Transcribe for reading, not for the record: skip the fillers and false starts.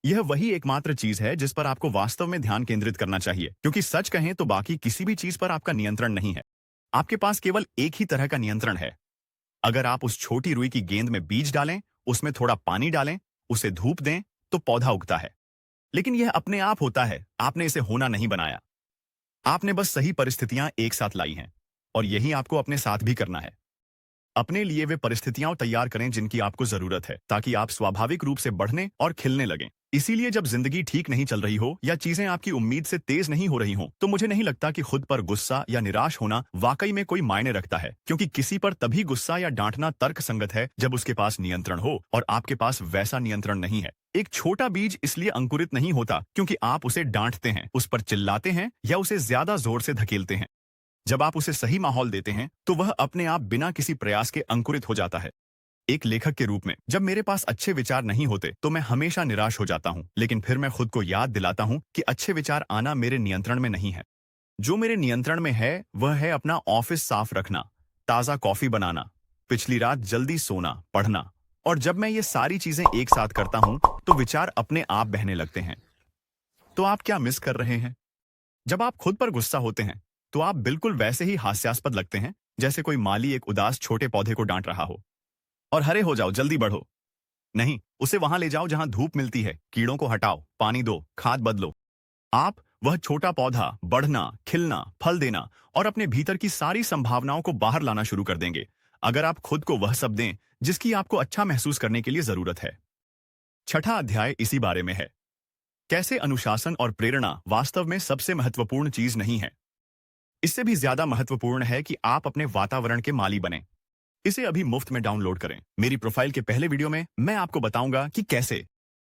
यह वही एकमात्र चीज है जिस पर आपको वास्तव में ध्यान केंद्रित करना चाहिए, क्योंकि सच कहें तो बाकी किसी भी चीज पर आपका नियंत्रण नहीं है। आपके पास केवल एक ही तरह का नियंत्रण है। अगर आप उस छोटी रुई की गेंद में बीज डालें, उसमें थोड़ा पानी डालें, उसे धूप दें, तो पौधा उगता है। लेकिन यह अपने आप होता है, आपने इसे होना नहीं बनाया। आपने बस सही परिस्थितियां एक साथ लाई हैं, और यही आपको अपने साथ भी करना है। अपने लिए वे परिस्थितियां तैयार करें जिनकी आपको जरूरत है, ताकि आप स्वाभाविक रूप से बढ़ने और खिलने लगें। इसीलिए जब जिंदगी ठीक नहीं चल रही हो या चीजें आपकी उम्मीद से तेज नहीं हो रही हो, तो मुझे नहीं लगता कि खुद पर गुस्सा या निराश होना वाकई में कोई मायने रखता है, क्योंकि किसी पर तभी गुस्सा या डांटना तर्क संगत है जब उसके पास नियंत्रण हो, और आपके पास वैसा नियंत्रण नहीं है। एक छोटा बीज इसलिए अंकुरित नहीं होता क्योंकि आप उसे डांटते हैं, उस पर चिल्लाते हैं या उसे ज्यादा जोर से धकेलते हैं। जब आप उसे सही माहौल देते हैं, तो वह अपने आप बिना किसी प्रयास के अंकुरित हो जाता है। एक लेखक के रूप में जब मेरे पास अच्छे विचार नहीं होते तो मैं हमेशा निराश हो जाता हूं, लेकिन फिर मैं खुद को याद दिलाता हूं कि अच्छे विचार आना मेरे नियंत्रण में नहीं है। जो मेरे नियंत्रण में है वह है अपना ऑफिस साफ रखना, ताजा कॉफी बनाना, पिछली रात जल्दी सोना, पढ़ना। और जब मैं ये सारी चीजें एक साथ करता हूं, तो विचार अपने आप बहने लगते हैं। तो आप क्या मिस कर रहे हैं? जब आप खुद पर गुस्सा होते हैं, तो आप बिल्कुल वैसे ही हास्यास्पद लगते हैं जैसे कोई माली एक उदास छोटे पौधे को डांट रहा हो। और हरे हो जाओ, जल्दी बढ़ो। नहीं, उसे वहां ले जाओ जहां धूप मिलती है, कीड़ों को हटाओ, पानी दो, खाद बदलो। आप वह छोटा पौधा बढ़ना, खिलना, फल देना और अपने भीतर की सारी संभावनाओं को बाहर लाना शुरू कर देंगे, अगर आप खुद को वह सब दें जिसकी आपको अच्छा महसूस करने के लिए जरूरत है। छठा अध्याय इसी बारे में है। कैसे अनुशासन और प्रेरणा वास्तव में सबसे महत्वपूर्ण चीज नहीं है। इससे भी ज्यादा महत्वपूर्ण है कि आप अपने वातावरण के माली बनें। इसे अभी मुफ्त में डाउनलोड करें। मेरी प्रोफाइल के पहले वीडियो में मैं आपको बताऊंगा कि कैसे।